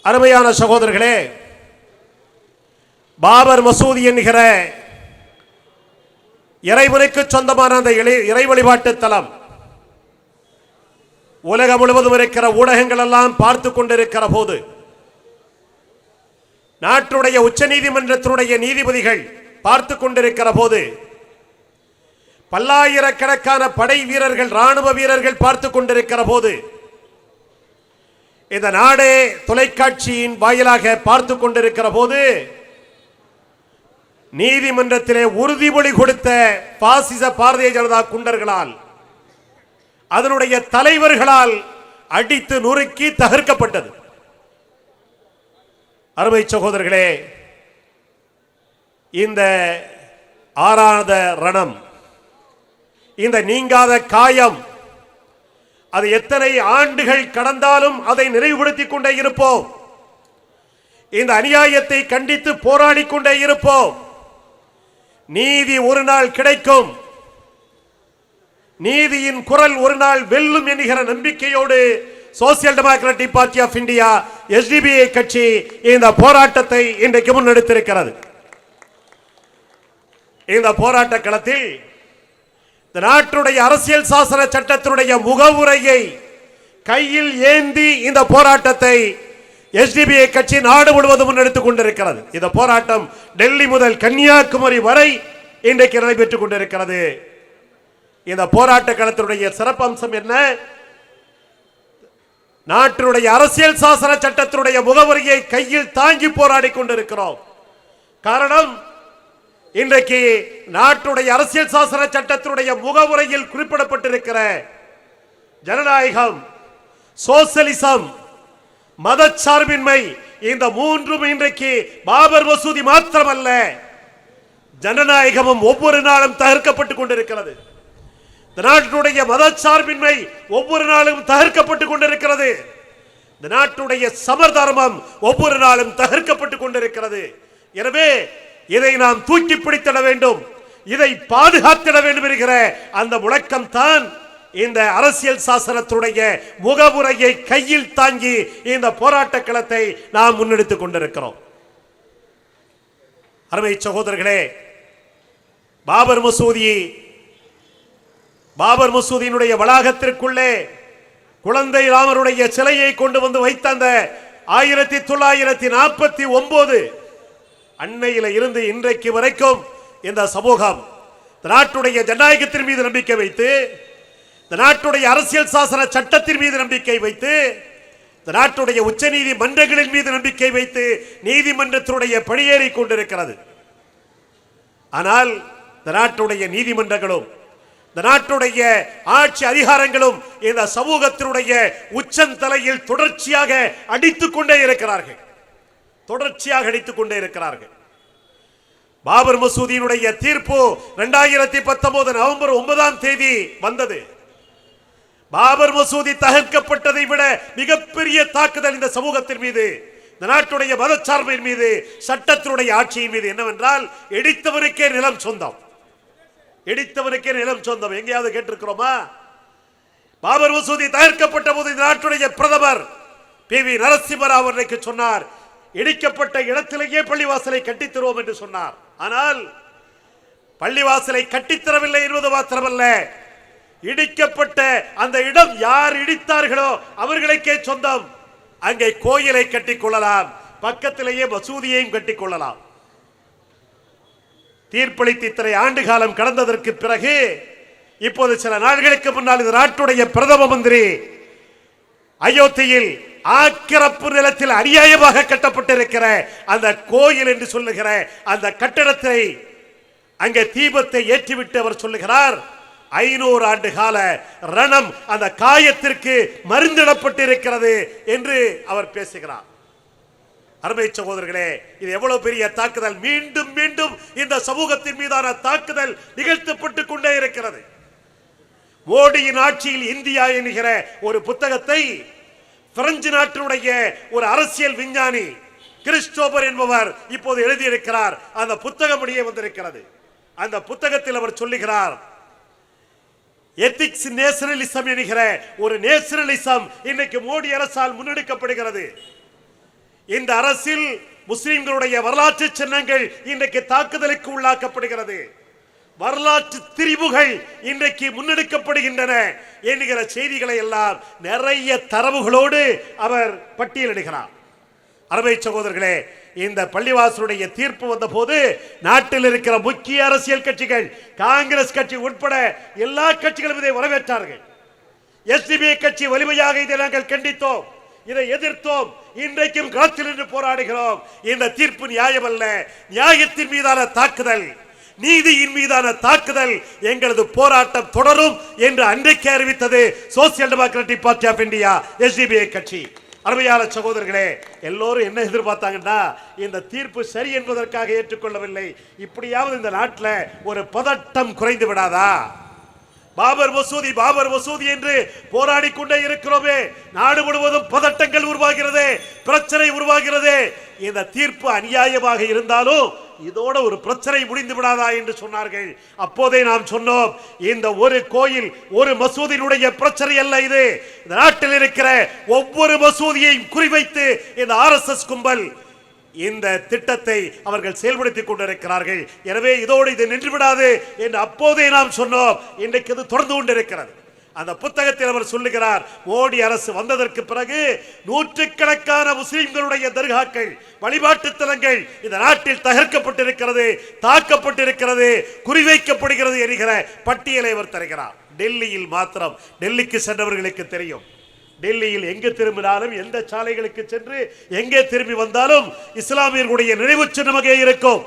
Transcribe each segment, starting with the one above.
அருமையான சகோதரர்களே, பாபர் மசூதி என்கிற இறைவனுக்கு சொந்தமான அந்த இறை வழிபாட்டு தலம் உலகம் முழுவதும் இருக்கிற ஊடகங்கள் எல்லாம் பார்த்து கொண்டிருக்கிற போது, நாட்டுடைய உச்ச நீதிமன்றத்தினுடைய நீதிபதிகள் பார்த்து கொண்டிருக்கிற போது, பல்லாயிரக்கணக்கான படை வீரர்கள் ராணுவ வீரர்கள் பார்த்து கொண்டிருக்கிற போது, இந்த நாடே தொலைக்காட்சியின் வாயிலாக பார்த்து கொண்டிருக்கிற போது, நீதிமன்றத்திலே உறுதிமொழி கொடுத்த பாசிச பாரதிய ஜனதா குண்டர்களால், அதனுடைய தலைவர்களால் அடித்து நொறுக்கி தகர்க்கப்பட்டது. அருமை சகோதரர்களே, இந்த ஆறாத ரணம், இந்த நீங்காத காயம், அது எத்தனை ஆண்டுகள் கடந்தாலும் அதை நினைவுபடுத்திக் கொண்டே இருப்போம். இந்த அநியாயத்தை கண்டித்து போராடி கொண்டே இருப்போம். நீதி ஒரு நாள் கிடைக்கும், நீதியின் குரல் ஒரு நாள் வெல்லும் என்கிற நம்பிக்கையோடு social democratic party of India SDPI கட்சி இந்த போராட்டத்தை இன்றைக்கு முன்னெடுத்திருக்கிறது. இந்த போராட்ட களத்தில் நாட்டுடைய அரசியல் சாசன சட்டத்தினுடைய முகவுரையை கையில் ஏந்தி இந்த போராட்டத்தை எஸ்டிபிஐ கட்சி நாடு முழுவதும் முன்னெடுத்துக் கொண்டிருக்கிறது. இந்த போராட்டம் டெல்லி முதல் கன்னியாகுமரி வரை இன்றைக்கு நடைபெற்றுக் கொண்டிருக்கிறது. இந்த போராட்ட களத்தினுடைய சிறப்பம்சம் என்ன? நாட்டினுடைய அரசியல் சாசன சட்டத்தினுடைய முகவரியை கையில் தாங்கி போராடி கொண்டிருக்கிறோம். காரணம், இன்றைக்கு நாட்டுடைய அரசியல் சாசன சட்டத்தினுடைய முகவுரையில் குறிப்பிடப்பட்டிருக்கிற ஜனநாயகம், சோசலிசம், மதச்சார்பின்மை, இந்த மூன்றும் இன்றைக்கு பாபர் மசூதி மாத்திரமல்ல, ஜனநாயகமும் ஒவ்வொரு நாளும் தகர்க்கப்பட்டுக் கொண்டிருக்கிறது. நாட்டுடைய மதச்சார்பின்மை ஒவ்வொரு நாளும் தகர்க்கப்பட்டுக் கொண்டிருக்கிறது. இந்த நாட்டுடைய சமதர்மம் ஒவ்வொரு நாளும் தகர்க்கப்பட்டுக் கொண்டிருக்கிறது. எனவே இதை நாம் தூக்கி பிடித்திட வேண்டும், இதை பாதுகாத்திட வேண்டும் என்கிற அந்த முழக்கம் தான் இந்த அரசியல் சாசனத்துடைய முகவுரையை கையில் தாங்கி இந்த போராட்ட களத்தை நாம் முன்னெடுத்துக் கொண்டிருக்கிறோம். அருமை சகோதரர்களே, பாபர் மசூதியினுடைய வளாகத்திற்குள்ளே குழந்தை ராமருடைய சிலையை கொண்டு வந்து வைத்த அந்த 1949 அன்னையில இருந்து இன்றைக்கு வரைக்கும் இந்த சமூகம் நாட்டுடைய ஜனநாயகத்தின் மீது நம்பிக்கை வைத்து, இந்த நாட்டுடைய அரசியல் சாசன சட்டத்தின் மீது நம்பிக்கை வைத்து, இந்த நாட்டுடைய உச்ச நீதிமன்றங்களின் மீது நம்பிக்கை வைத்து நீதிமன்றத்தினுடைய படியேறி கொண்டிருக்கிறது. ஆனால் இந்த நாட்டுடைய நீதிமன்றங்களும், இந்த நாட்டுடைய ஆட்சி அதிகாரங்களும் இந்த சமூகத்தினுடைய உச்சந்தலையில் தொடர்ச்சியாக அடித்துக் கொண்டே இருக்கிறார்கள். பாபர் மசூதியினுடைய தீர்ப்பு 2019 நவம்பர் 9ஆம் தேதி வந்தது. பாபர் மசூதி தகர்க்கப்பட்டதை விட மிகப்பெரிய தாக்குதல் இந்த சமூகத்தின் மீது, இந்த நாட்டுடைய மதச்சார்பின் மீது, சட்டத்தினுடைய ஆட்சியின் மீது என்னவென்றால், இடித்தவருக்கே நிலம் சொந்தம். எங்கேயாவது கேட்டிருக்கிறோமா? பாபர் மசூதி தகர்க்கப்பட்ட போது இந்த நாட்டுடைய பிரதமர் PV நரசிம்மராவ் அன்றைக்கு சொன்னார், இடிக்கப்பட்ட இடத்திலேயே பள்ளிவாசலை கட்டித்தருவோம் என்று சொன்னார். ஆனால் பள்ளிவாசலை கட்டித்தரவில்லை என்பது மாத்திரமல்ல, இடிக்கப்பட்ட அந்த இடம் யார் இடித்தார்களோ அவர்களுக்கே சொந்தம். அங்கே கோயிலை கட்டிக்கொள்ளலாம், பக்கத்திலேயே மசூதியையும் கட்டிக்கொள்ளலாம். தீர்ப்பளித்து இத்தனை ஆண்டு காலம் கடந்ததற்கு பிறகு இப்போது சில நாட்களுக்கு முன்னால் இந்த நாட்டுடைய பிரதம மந்திரி அயோத்தியில் ஆக்கிரப்பு நிலத்தில் அநியாயமாக கட்டப்பட்டிருக்கிற அந்த கோயில் என்று சொல்லுகிற அந்த கட்டடத்தை அங்கே தீபத்தை ஏற்றிவிட்டு அவர் சொல்லுகிறார், 500 ஆண்டு கால ரணம் அந்த காயத்திற்கு மருந்திடப்பட்டிருக்கிறது என்று அவர் பேசுகிறார். அருமை சகோதரர்களே, இது எவ்வளவு பெரிய தாக்குதல்! மீண்டும் மீண்டும் இந்த சமூகத்தின் மீதான தாக்குதல் நிகழ்த்தப்பட்டுக் கொண்டே இருக்கிறது. மோடியின் ஆட்சியில் இந்தியா என்கிற ஒரு புத்தகத்தை பிரெஞ்சு நாட்டினுடைய ஒரு அரசியல் விஞ்ஞானி கிறிஸ்டோபர் என்பவர் இப்போது எழுதியிருக்கிறார். அந்த புத்தகம் வெளியே வந்திருக்கிறது. அந்த புத்தகத்தில் அவர் சொல்லுகிறார், எத்திக்ஸ் நேஷனலிசம் என்கிற ஒரு நேஷனலிசம் இன்னைக்கு மோடி அரசால் முன்னெடுக்கப்படுகிறது. இந்த அரசில் முஸ்லிம்களுடைய வரலாற்று சின்னங்கள் இன்றைக்கு தாக்குதலுக்கு உள்ளாக்கப்படுகிறது. வரலாற்று திரிவுகள் இன்றைக்கு முன்னெடுக்கப்படுகின்றன என்கிற செய்திகளை எல்லாம் நிறைய தரவுகளோடு அவர் பட்டியலிடுகிறார். அருமை சகோதரர்களே, இந்த பள்ளிவாசலுடைய தீர்ப்பு வந்த போது நாட்டில் இருக்கிற முக்கிய அரசியல் கட்சிகள், காங்கிரஸ் கட்சி உட்பட எல்லா கட்சிகளும் இதை வரவேற்றார்கள். எஸ்டிபி கட்சி வலிமையாக இதை நாங்கள் கண்டித்தோம், இதை எதிர்த்தோம், இன்றைக்கும் களத்தில் நின்று போராடுகிறோம். இந்த தீர்ப்பு நியாயமல்ல, நியாயத்தின் மீதான தாக்குதல், நீதியின் மீதான தாக்குதல், எங்களது போராட்டம் தொடரும் என்று அன்றைக்கு அறிவித்தது social democratic party of India, SDP கட்சி. அருமையான சகோதரர்களே, எல்லோரும் என்ன எதிர்பார்த்தாங்கன்னா, இந்த தீர்ப்பு சரி என்பதற்காக ஏற்றுக்கொள்ளவில்லை, இப்படியாவது இந்த நாட்டில் ஒரு பதட்டம் குறைந்து விடாதா? பாபர் மசூதி பாபர் மசூதி என்று போராடி கொண்டே இருக்கிறோமே, நாடு முழுவதும் பதட்டங்கள் உருவாகிறது, பிரச்சனை உருவாகிறது. இந்த தீர்ப்பு அநியாயமாக இருந்தாலும் இதோட ஒரு பிரச்சனை முடிந்து விடாதா என்று சொன்னார்கள். அப்போதே நாம் சொன்னோம், இந்த ஒரு கோயில் ஒரு மசூதியினுடைய பிரச்சனை அல்ல, இது இந்த நாட்டில் இருக்கிற ஒவ்வொரு மசூதியையும் குறிவைத்து இந்த ஆர்எஸ்எஸ் கும்பல் இந்த திட்டத்தை அவர்கள் செயல்படுத்திக் கொண்டிருக்கிறார்கள். எனவே இதோடு இது நின்று விடாது என்று அப்போதே நாம் சொன்னோம். இன்றைக்கு இது தொடர்ந்து கொண்டிருக்கிறது. அந்த புத்தகத்தில் அவர் சொல்லுகிறார், மோடி அரசு வந்ததற்கு பிறகு நூற்றுக்கணக்கான முஸ்லிம்களுடைய தர்காக்கள், வழிபாட்டு தலங்கள் இந்த நாட்டில் தகர்க்கப்பட்டிருக்கிறது, தாக்கப்பட்டிருக்கிறது, குறிவைக்கப்படுகிறது என்கிற பட்டியலை அவர் தருகிறார். டெல்லியில் மாத்திரம், டெல்லிக்கு சென்றவர்களுக்கு தெரியும், டெல்லியில் எங்கு திரும்பினாலும், எந்த சாலைகளுக்கு சென்று எங்கே திரும்பி வந்தாலும் இஸ்லாமியர்களுடைய நினைவு சின்னம் அங்கே இருக்கும்,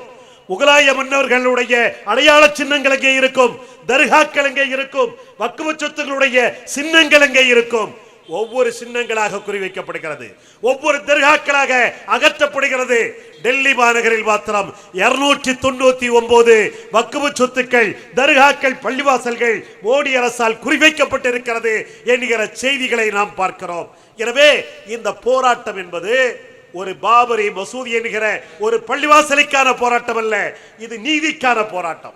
முகலாய மன்னர்களுடைய அடையாள சின்னங்கள் எங்கே இருக்கும், தர்காக்கள் எங்கே இருக்கும், வக்ஃப் சொத்துக்களுடைய சின்னங்கள் எங்கே இருக்கும். ஒவ்வொரு சின்னங்களாக குறிவைக்கப்படுகிறது, ஒவ்வொரு தர்காக்களாக அகற்றப்படுகிறது. டெல்லி மாநகரில் மாத்திரம் 299 வக்ஃப் சொத்துக்கள், தர்காக்கள், பள்ளிவாசல்கள் மோடி அரசால் குறிவைக்கப்பட்டிருக்கிறது என்கிற செய்திகளை நாம் பார்க்கிறோம். எனவே இந்த போராட்டம் என்பது ஒரு பாபரி மசூதி என்கிற ஒரு பள்ளிவாசலுக்கான போராட்டம் அல்ல, இது நீதிக்கான போராட்டம்.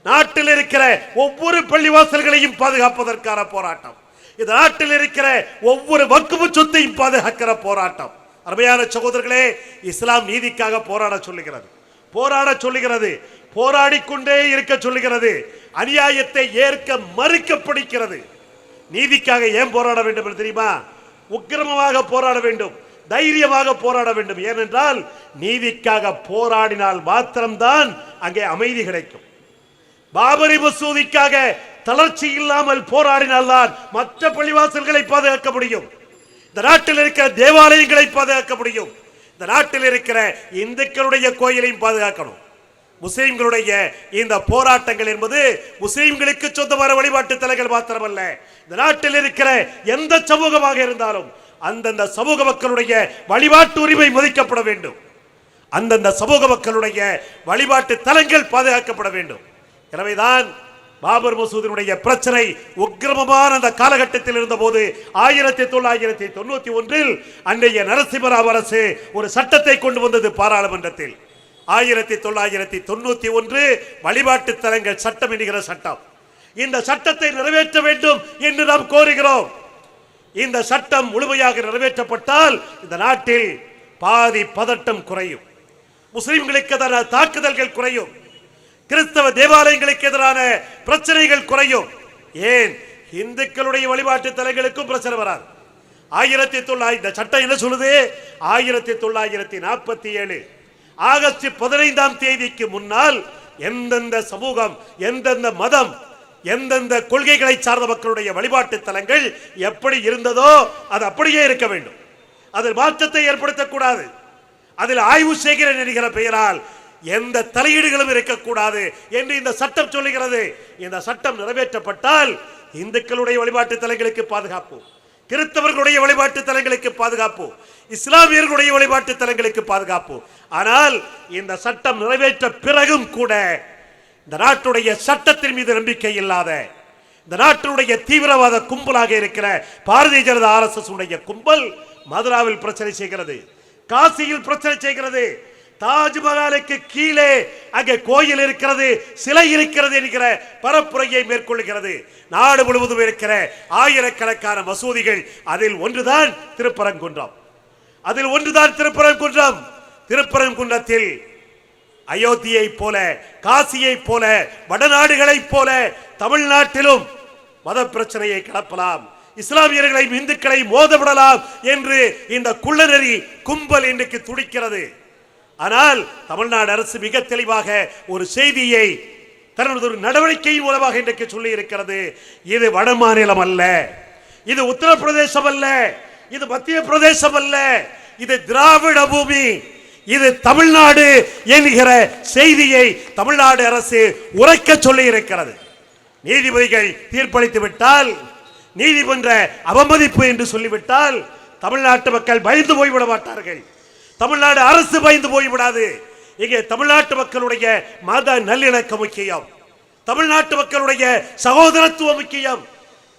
நாட்டில் இருக்கிற ஒவ்வொரு பள்ளிவாசல்களையும் பாதுகாப்பதற்கான போராட்டம், இந்த நாட்டில் இருக்கிற ஒவ்வொரு வக்ஃப் சொத்தையும் பாதுகாக்கிற போராட்டம். அருமையான சகோதரர்களே, இஸ்லாம் நீதிக்காக போராட சொல்லுகிறது, போராட சொல்லுகிறது, போராடிக்கொண்டே இருக்க சொல்லுகிறது, அநியாயத்தை ஏற்க மறுக்க படிக்கிறது. நீதிக்காக ஏன் போராட வேண்டும் என்று தெரியுமா? உக்கிரமமாக போராட வேண்டும், தைரியமாக போராட வேண்டும். ஏனென்றால் நீதிக்காக போராடினால் மாத்திரம்தான் அங்கே அமைதி கிடைக்கும். பாபரி மசூதிக்காக தளர்ச்சி இல்லாமல் போராடினால்தான் மற்ற பள்ளிவாசல்களை பாதுகாக்க முடியும், இந்த நாட்டில் இருக்கிற தேவாலயங்களை பாதுகாக்க முடியும், இந்த நாட்டில் இருக்கிற இந்துக்களுடைய கோயிலையும் பாதுகாக்கணும். முஸ்லிம்களுடைய இந்த போராட்டங்கள் என்பது முஸ்லிம்களுக்கு சொந்தமான வழிபாட்டு தலங்கள் மாத்திரமல்ல, இந்த நாட்டில் இருக்கிற எந்த சமூகமாக இருந்தாலும் அந்தந்த சமூக மக்களுடைய வழிபாட்டு உரிமை மதிக்கப்பட வேண்டும், அந்தந்த சமூக மக்களுடைய வழிபாட்டு தலங்கள் பாதுகாக்கப்பட வேண்டும். எனவேதான் பாபர் மசூதியினுடைய பிரச்சனை உக்கிரமமான அந்த காலகட்டத்தில் இருந்தபோது 1991 அன்றைய நரசிம்மராவ் அரசு ஒரு சட்டத்தை கொண்டு வந்தது பாராளுமன்றத்தில். 1991 வழிபாட்டு தலங்கள் சட்டம் என்கிற சட்டம். இந்த சட்டத்தை நிறைவேற்ற வேண்டும் என்று நாம் கோருகிறோம். இந்த சட்டம் முழுமையாக நிறைவேற்றப்பட்டால் இந்த நாட்டில் பாதி பதட்டம் குறையும், முஸ்லிம்களுக்கு எதிரான தாக்குதல்கள் குறையும், கிறிஸ்தவ தேவாலயங்களுக்கு எதிரான பிரச்சனைகள் குறையும். ஏன், இந்துக்களுடைய வழிபாட்டு தலங்களுக்கும் பிரச்சனை வராது. 1900 இந்த சட்டம் என்ன சொல்லுது? 1947 ஆகஸ்ட் 15ஆம் தேதிக்கு முன்னால் எந்தெந்த சமூகம், எந்தெந்த மதம், எந்தெந்த கொள்கைகளை சார்ந்த மக்களுடைய வழிபாட்டு தலங்கள் எப்படி இருந்ததோ அது அப்படியே இருக்க வேண்டும், அதில் மாற்றத்தை ஏற்படுத்தக்கூடாது. அதில் ஆய்வு செய்கிறேன் என்கிற பெயரால் எந்த தலையீடுகளும் இருக்கக்கூடாது என்று இந்த சட்டம் சொல்லுகிறது. இந்த சட்டம் நிறைவேற்றப்பட்டால் இந்துக்களுடைய வழிபாட்டு தலங்களுக்கு பாதுகாப்பு, கிறிஸ்தவர்களுடைய வழிபாட்டு தலங்களுக்கு பாதுகாப்பு, இஸ்லாமியர்களுடைய வழிபாட்டு தலங்களுக்கு பாதுகாப்பு. ஆனால் இந்த சட்டம் நிறைவேற்ற பிறகும் கூட இந்த நாட்டுடைய சட்டத்தின் மீது நம்பிக்கை இல்லாத, இந்த நாட்டினுடைய தீவிரவாத கும்பலாக இருக்கிற பாரதிய ஜனதா ஆர்எஸ்எஸ் உடைய கும்பல் மதுராவில் பிரச்சனை செய்கிறது, காசியில் பிரச்சனை செய்கிறது, தாஜ்மஹாலுக்கு கீழே அங்கே கோயில் இருக்கிறது, சிலை இருக்கிறது என்கிற பரப்புரையை மேற்கொள்கிறது. நாடு முழுவதும் இருக்கிற ஆயிரக்கணக்கான மசூதிகள், அதில் ஒன்றுதான் திருப்பரங்குன்றம். அதில் ஒன்றுதான் திருப்பரங்குன்றம். திருப்பரங்குன்றத்தில் அயோத்தியை போல, காசியை போல, வடநாடுகளை போல தமிழ்நாட்டிலும் மத பிரச்சனையை கிளப்பலாம், இஸ்லாமியர்களையும் இந்துக்களை மோதவிடலாம் என்று இந்த குள்ளநெறி கும்பல் இன்றைக்கு துடிக்கிறது. ஆனால் தமிழ்நாடு அரசு மிக தெளிவாக ஒரு செய்தியை தனது ஒரு நடவடிக்கையின் மூலமாக இன்றைக்கு சொல்லி இருக்கிறது. இது வட மாநிலம் அல்ல, இது உத்தரப்பிரதேசம் அல்ல, இது மத்திய பிரதேசம் அல்ல, இது திராவிட பூமி, இது தமிழ்நாடு என்கிற செய்தியை தமிழ்நாடு அரசு உரைக்க சொல்லி இருக்கிறது. நீதிபதிகள் தீர்ப்பளித்து விட்டால், நீதிமன்ற அவமதிப்பு என்று சொல்லிவிட்டால் தமிழ்நாட்டு மக்கள் பயந்து போய்விட மாட்டார்கள். தமிழ்நாடு அரசு பயந்து போய்விடாது. இங்கே தமிழ்நாட்டு மக்களுடைய மத நல்லிணக்கம் முக்கியம், தமிழ்நாட்டு மக்களுடைய சகோதரத்துவம் முக்கியம்,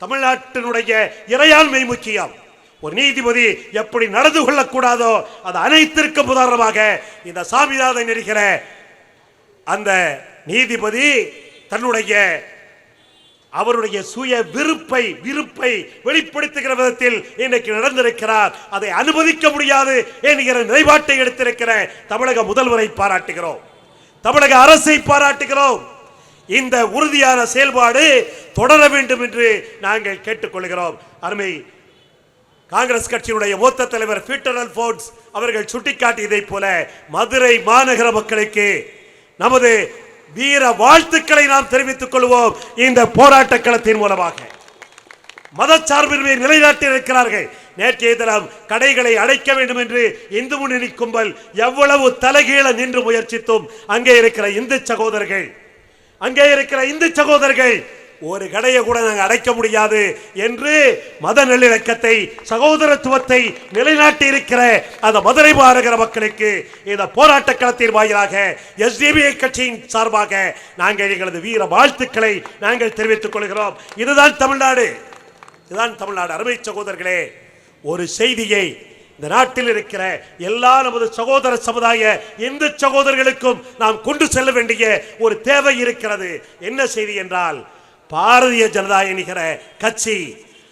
தமிழ்நாட்டினுடைய இறையாண்மை முக்கியம். ஒரு நீதிபதி எப்படி நடந்து கொள்ளக்கூடாதோ அது அனைத்திற்கும் உதாரணமாக இந்த சாமிநாதன் என்கிற அந்த நீதிபதி தன்னுடைய அவருடைய சுய விருப்பை வெளிப்படுத்துகிற விதத்தில் இன்றைக்கு நடந்திருக்கிறார். அதை அனுமதிக்க முடியாது என்கிற நிலைப்பாட்டை எடுத்திருக்கிற தமிழக முதல்வரை பாராட்டுகிறோம், தமிழக அரசை பாராட்டுகிறோம். இந்த உறுதியான செயல்பாடு தொடர வேண்டும் என்று நாங்கள் கேட்டுக்கொள்கிறோம். அருமை காங்கிரஸ் கட்சியினுடைய மூத்த தலைவர் பீட்டர் அல்போன்ஸ் அவர்கள் சுட்டிக்காட்டியதை போல மதுரை மாநகர மக்களுக்கு நமது வீர வாழ்த்துக்களை நாம் தெரிவித்துக் கொள்வோம். இந்த போராட்ட களத்தின் மூலமாக மதச்சார்பின்மையை நிலைநாட்டி இருக்கிறார்கள். நேற்றைய தினம் கடைகளை அடைக்க வேண்டும் என்று இந்து முன்னணி கும்பல் எவ்வளவு தலைகீழ நின்று முயற்சித்தும் அங்கே இருக்கிற இந்து சகோதரர்கள் ஒரு கடையை கூட நாங்கள் அடைக்க முடியாது என்று மத நல்லிணக்கத்தை, சகோதரத்துவத்தை நிலைநாட்டி இருக்கிற அந்த மதுரை மாநகர மக்களுக்கு இந்த போராட்ட களத்தின் வாயிலாக எஸ்டிபிஐ கட்சியின் சார்பாக நாங்கள் எங்களது வீர வாழ்த்துக்களை நாங்கள் தெரிவித்துக் கொள்கிறோம். இதுதான் தமிழ்நாடு, இதுதான் தமிழ்நாடு. அருமை சகோதரர்களே, ஒரு செய்தியை இந்த நாட்டில் இருக்கிற எல்லா நமது சகோதர சமுதாய இந்து சகோதரர்களுக்கும் நாம் கொண்டு செல்ல வேண்டிய ஒரு தேவை இருக்கிறது. என்ன செய்தி என்றால், பாரதிய ஜனதா என்கிற கட்சி,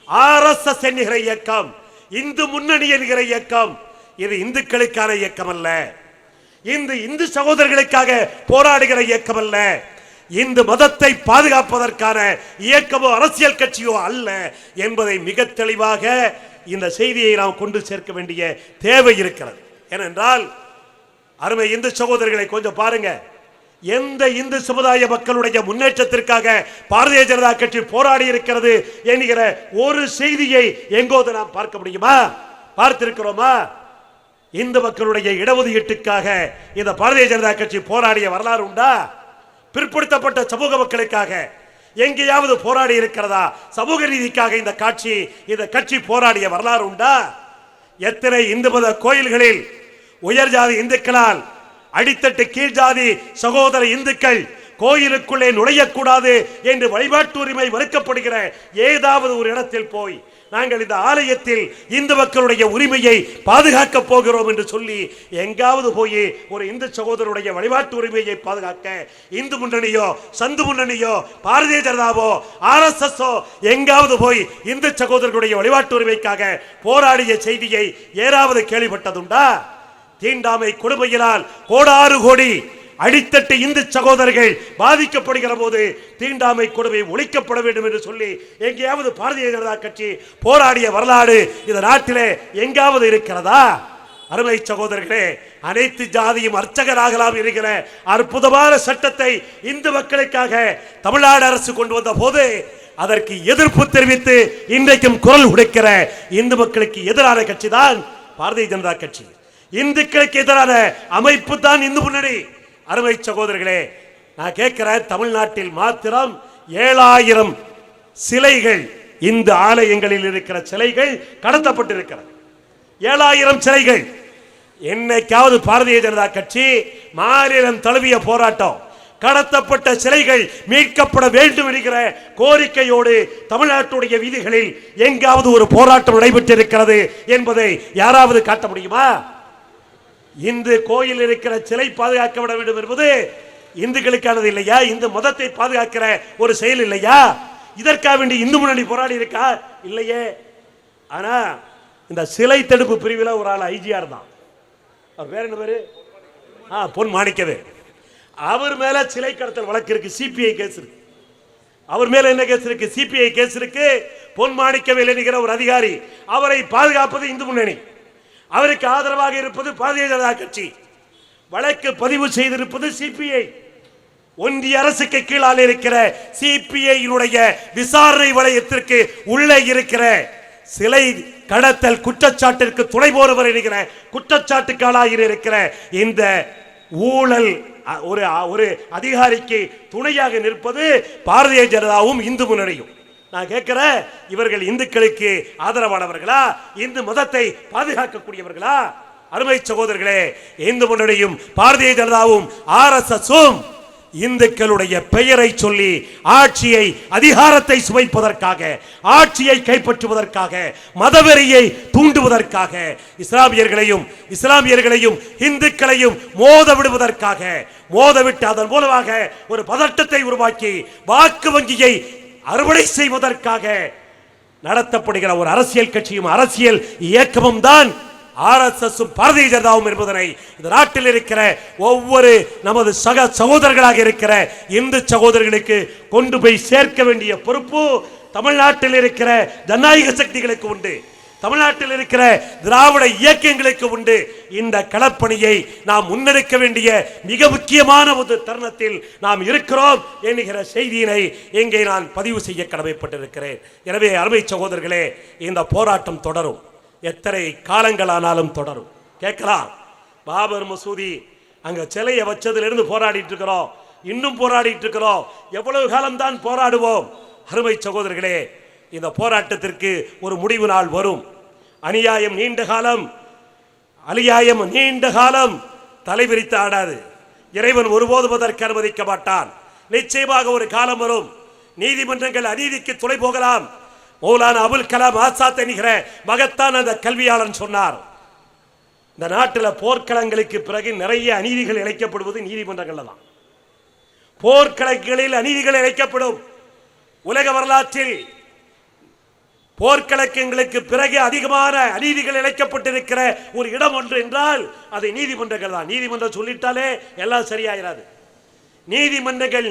RSS என்கிற இயக்கம், இந்து முன்னணி என்கிற இயக்கம், இது இந்துக்களுக்கான இயக்கம் அல்ல, இந்த இந்து சகோதரர்களுக்காக போராடுகிற இயக்கம் அல்ல, இந்து மதத்தை பாதுகாப்பதற்கான இயக்கமோ அரசியல் கட்சியோ அல்ல என்பதை மிக தெளிவாக இந்த செய்தியை நாம் கொண்டு சேர்க்க வேண்டிய தேவை இருக்கிறது. ஏனென்றால் அருமை இந்து சகோதரர்களை கொஞ்சம் பாருங்க, எந்த இந்து சமுதாய மக்களுடைய முன்னேற்றத்திற்காக பாரதிய ஜனதா கட்சி போராடி இருக்கிறது என்கிற ஒரு செய்தியை எங்கோது நாம் பார்க்க முடியுமா? பார்த்திருக்கிறோமா? இந்து மக்களுடைய இடஒதுக்கீட்டுக்காக இந்த பாரதிய ஜனதா கட்சி போராடிய வரலாறு உண்டா? பிற்படுத்தப்பட்ட சமூக மக்களுக்காக எங்கேயாவது போராடி இருக்கிறதா? சமூக நீதிக்காக இந்த கட்சி போராடிய வரலாறு உண்டா? எத்தனை இந்து மத கோயில்களில் உயர் ஜாதி இந்துக்களால் அடித்தட்டு கீழ் ஜாதி சகோதர இந்துக்கள் கோயிலுக்குள்ளே நுழையக்கூடாது என்று வழிபாட்டு உரிமை மறுக்கப்படுகிற ஏதாவது ஒரு இடத்தில் போய் நாங்கள் இந்த ஆலயத்தில் இந்து மக்களுடைய உரிமையை பாதுகாக்க போகிறோம் என்று சொல்லி எங்காவது போய் ஒரு இந்து சகோதரருடைய வழிபாட்டு உரிமையை பாதுகாக்க இந்து முன்னணியோ, சந்து முன்னணியோ, பாரதிய ஜனதாவோ, RSS எங்காவது போய் இந்து சகோதரர்களுடைய வழிபாட்டு உரிமைக்காக போராடிய செய்தியை ஏதாவது கேள்விப்பட்டதுண்டா? தீண்டாமை கொடுமையினால் கோடாறு கோடி அடித்தட்டு இந்து சகோதரர்கள் பாதிக்கப்படுகிற போது தீண்டாமை கொடுமை ஒழிக்கப்பட வேண்டும் என்று சொல்லி எங்கேயாவது பாரதிய ஜனதா கட்சி போராடிய வரலாறு இந்த நாட்டிலே எங்காவது இருக்கிறதா? அருமை சகோதரர்களே, அனைத்து ஜாதியும் அர்ச்சகராகலாம் என்கிற அற்புதமான சட்டத்தை இந்து மக்களுக்காக தமிழ்நாடு அரசு கொண்டு வந்த போது அதற்கு எதிர்ப்பு தெரிவித்து இன்றைக்கும் குரல் உடைக்கிற இந்து மக்களுக்கு எதிரான கட்சி தான் பாரதிய ஜனதா கட்சி. இந்துக்களுக்கு எதிரான அமைப்பு தான் இந்து முன்னணி. அருமை சகோதரர்களே, நான் கேட்கிறேன், தமிழ்நாட்டில் மாத்திரம் 7000 சிலைகள், இந்து ஆலயங்களில் இருக்கிற சிலைகள் கடத்தப்பட்டிருக்கிறது. 7000 சிலைகள். என்னைக்காவது பாரதிய ஜனதா கட்சி மாநிலம் தழுவிய போராட்டம் கடத்தப்பட்ட சிலைகள் மீட்கப்பட வேண்டும் என்கிற கோரிக்கையோடு தமிழ்நாட்டுடைய வீதிகளில் எங்காவது ஒரு போராட்டம் நடைபெற்றிருக்கிறது என்பதை யாராவது காட்ட முடியுமா? இந்து கோயில் இருக்கிற சிலை பாதுகாக்கப்பட வேண்டும் என்பது இந்துக்களுக்கானது இல்லையா? இந்து மதத்தை பாதுகாக்கிற ஒரு செயல் இல்லையா? இதற்காக வேண்டி இந்து முன்னணி போராடி இருக்கா? இல்லையே. ஆனா இந்த சிலை தடுப்பு பிரிவில் ஒரு ஆள் ஐஜிஆர் தான், அவர் வேற என்ன பேரு, பொன் மாணிக்கவே. அவர் மேல சிலை கடத்தல் வழக்கு இருக்கு, சிபிஐ கேஸ் இருக்கு. அவர் மேல என்ன கேஸ் இருக்கு, சிபிஐ கேஸ் இருக்கு. பொன் மாணிக்கவேல் என்கிற ஒரு அதிகாரி, அவரை பாதுகாப்பது இந்து முன்னணி, அவருக்கு ஆதரவாக இருப்பது பாரதிய ஜனதா கட்சி, வழக்கு பதிவு செய்திருப்பது சிபிஐ. ஒன்றிய அரசுக்கு கீழால் இருக்கிற சிபிஐ விசாரணை வளையத்திற்கு உள்ளே இருக்கிற சிலை கடத்தல் குற்றச்சாட்டிற்கு துணை போறவர் என்கிற குற்றச்சாட்டுக்காளாக இருக்கிற இந்த ஊழல் ஒரு அதிகாரிக்கு துணையாக நிற்பது பாரதிய ஜனதாவும் இந்து முன்னணியும். நான் கேட்கிறேன், இவர்கள் இந்துக்களுக்கு ஆதரவானவர்களா, இந்து மதத்தை பாதுகாக்கக்கூடியவர்களா? அருமை சகோதரர்களே, இந்து முன்னணியும் பாரதிய ஜனதாவும் RSSம் இந்துக்களுடைய பெயரை சொல்லி ஆட்சியை, அதிகாரத்தை சுவைப்பதற்காக, ஆட்சியை கைப்பற்றுவதற்காக, மதவெறியை தூண்டுவதற்காக, இஸ்லாமியர்களையும் இந்துக்களையும் மோத விடுவதற்காக, மோதவிட்டு அதன் மூலமாக ஒரு பதட்டத்தை உருவாக்கி வாக்கு வங்கியை அறுவடை செய்வதற்காக நடத்தப்படுகிற ஒரு அரசியல் கட்சியும் அரசியல் இயக்கமும் தான் RSSம் பாரதிய ஜனதாவும் என்பதனை இந்த நாட்டில் இருக்கிற ஒவ்வொரு நமது சகோதரர்களாக இருக்கிற இந்து சகோதரர்களுக்கு கொண்டு போய் சேர்க்க வேண்டிய பொறுப்பு தமிழ்நாட்டில் இருக்கிற ஜனநாயக சக்திகளுக்கு உண்டு, தமிழ்நாட்டில் இருக்கிற திராவிட இயக்கங்களுக்கு உண்டு. இந்த களப்பணியை நாம் முன்னெடுக்க வேண்டிய மிக முக்கியமான ஒரு தருணத்தில் நாம் இருக்கிறோம் என்கிற செய்தியினை இங்கே நான் பதிவு செய்ய கடமைப்பட்டிருக்கிறேன். எனவே அருமை சகோதரர்களே, இந்த போராட்டம் தொடரும், எத்தனை காலங்களானாலும் தொடரும். கேட்கலாம், பாபர் மசூதி அங்க சிலையை வச்சதிலிருந்து போராடிட்டு இருக்கிறோம், இன்னும் போராடிட்டு இருக்கிறோம், எவ்வளவு காலம்தான் போராடுவோம்? அருமை சகோதரர்களே, இந்த போராட்டத்திற்கு ஒரு முடிவு நாள் வரும். அநியாயம் நீண்ட காலம், அநியாயம் நீண்ட காலம் தலைவிரித்து ஆடாது. இறைவன் ஒருபோதும் அதற்கு அனுமதிக்க மாட்டான். நிச்சயமாக ஒரு காலம் வரும், நீதிமன்றங்கள் அநீதிக்கு துணை போகலாம். மௌலானா அபுல் கலாம் ஆசாத் என்கிற மகத்தான் அந்த கல்வியாளன் சொன்னார், இந்த நாட்டில் போர்க்களங்களுக்கு பிறகு நிறைய அநீதிகள் இழைக்கப்படுவது நீதிமன்றங்கள் தான். போர்க்களங்களில் அநீதிகள் இழைக்கப்படும். உலக வரலாற்றில் போர்க்களங்களுக்கு பிறகு அதிகமான அநீதிகள் இழைக்கப்பட்டிருக்கிற ஒரு இடம் ஒன்று என்றால் அது நீதிமன்றங்கள் தான். நீதிமன்றம் சொல்லிட்டாலே எல்லாம் சரியாயிராது. நீதிமன்றங்கள்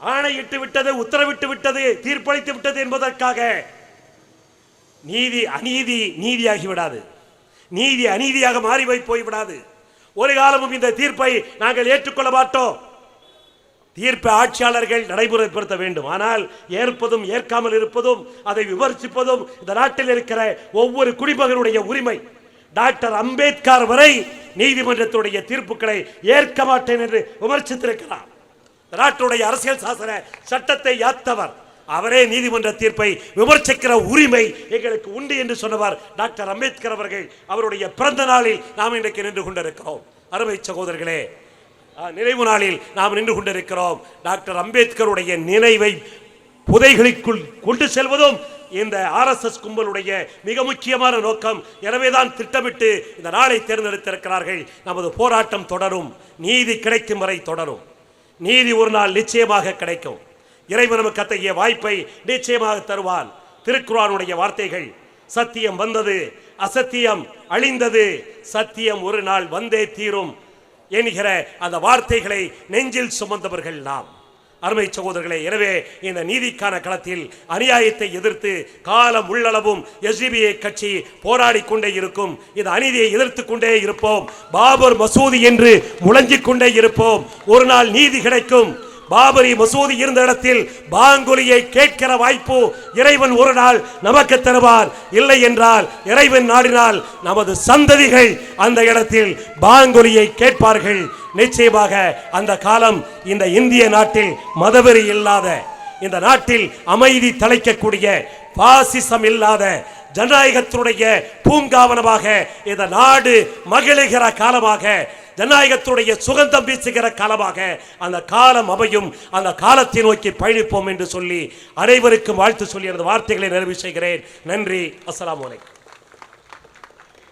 ஆணையிட்டு விட்டது, உத்தரவிட்டு விட்டது, தீர்ப்பளித்து விட்டது என்பதற்காக அநீதி நீதியாகி விடாது, நீதி அநீதியாக மாறி போய்விடாது. ஒரு காலமும் இந்த தீர்ப்பை நாங்கள் ஏற்றுக்கொள்ள மாட்டோம். தீர்ப்பை ஆட்சியாளர்கள் நடைமுறைப்படுத்த வேண்டும். ஆனால் ஏற்பதும் ஏற்காமல் இருப்பதும் அதை விமர்சிப்பதும் இந்த நாட்டில் இருக்கிற ஒவ்வொரு குடிமகனுடைய உரிமை. டாக்டர் அம்பேத்கர் வரை நீதிமன்றத்துடைய தீர்ப்புகளை ஏற்க மாட்டேன் என்று விமர்சித்திருக்கிறார். நாட்டுடைய அரசியல் சாசன சட்டத்தை யாத்தவர் அவரே நீதிமன்ற தீர்ப்பை விமர்சிக்கிற உரிமை எங்களுக்கு உண்டு என்று சொன்னவர் டாக்டர் அம்பேத்கர் அவர்கள். அவருடைய பிறந்த நாளில் நாம் இன்றைக்கு நின்று கொண்டிருக்கிறோம். அருமை சகோதரர்களே, நினைவு நாளில் நாம் நின்று கொண்டிருக்கிறோம். டாக்டர் அம்பேத்கருடைய நினைவை புதைகளுக்குள் கொண்டு செல்வதும் இந்த RSS கும்பலுடைய மிக முக்கியமான நோக்கம். எனவேதான் திட்டமிட்டு இந்த நாளை தேர்ந்தெடுத்திருக்கிறார்கள். நமது போராட்டம் தொடரும், நீதி கிடைக்கும் வரை தொடரும். நீதி ஒரு நாள் நிச்சயமாக கிடைக்கும். இறைவன் நமக்கு அத்தகைய வாய்ப்பை நிச்சயமாக தருவான். திருக்குர்ஆனுடைய வார்த்தைகள், சத்தியம் வந்தது, அசத்தியம் அழிந்தது, சத்தியம் ஒரு நாள் வந்தே தீரும் என்கிற அந்த வார்த்தைகளை நெஞ்சில் சுமந்தவர்கள் நாம். அருமை சகோதரர்களே, எனவே இந்த நீதிக்கான களத்தில் அநியாயத்தை எதிர்த்து காலம் உள்ளளவும் SDPI கட்சி போராடி கொண்டே இருக்கும். இந்த அநீதியை எதிர்த்து கொண்டே இருப்போம். பாபர் மசூதி என்று முழங்கிக் கொண்டே இருப்போம். ஒரு நாள் நீதி கிடைக்கும். பாபரி மசூதி இருந்த இடத்தில் பாங்கொலியை கேட்கிற வாய்ப்பு இறைவன் ஒரு நாள் நமக்கு தருவார். இல்லை என்றால் இறைவன் நாடினால் நமது சந்ததிகள் அந்த இடத்தில் பாங்கொலியை கேட்பார்கள். நிச்சயமாக அந்த காலம் இந்த இந்திய நாட்டில் மதவெறி இல்லாத, இந்த நாட்டில் அமைதி தலைக்கக்கூடிய, பாசிசம் இல்லாத, ஜனநாயகத்துடைய பூங்காவனமாக இந்த நாடு மகிழுகிற காலமாக, ஜனநாயகத்துடைய சுகந்தம் வீசுகிற காலமாக அந்த காலம் அமையும். அந்த காலத்தை நோக்கி பயணிப்போம் என்று சொல்லி அனைவருக்கும் வாழ்த்து சொல்லி எனது வார்த்தைகளை நிறைவு செய்கிறேன். நன்றி. அஸ்ஸலாமு அலைக்கும்.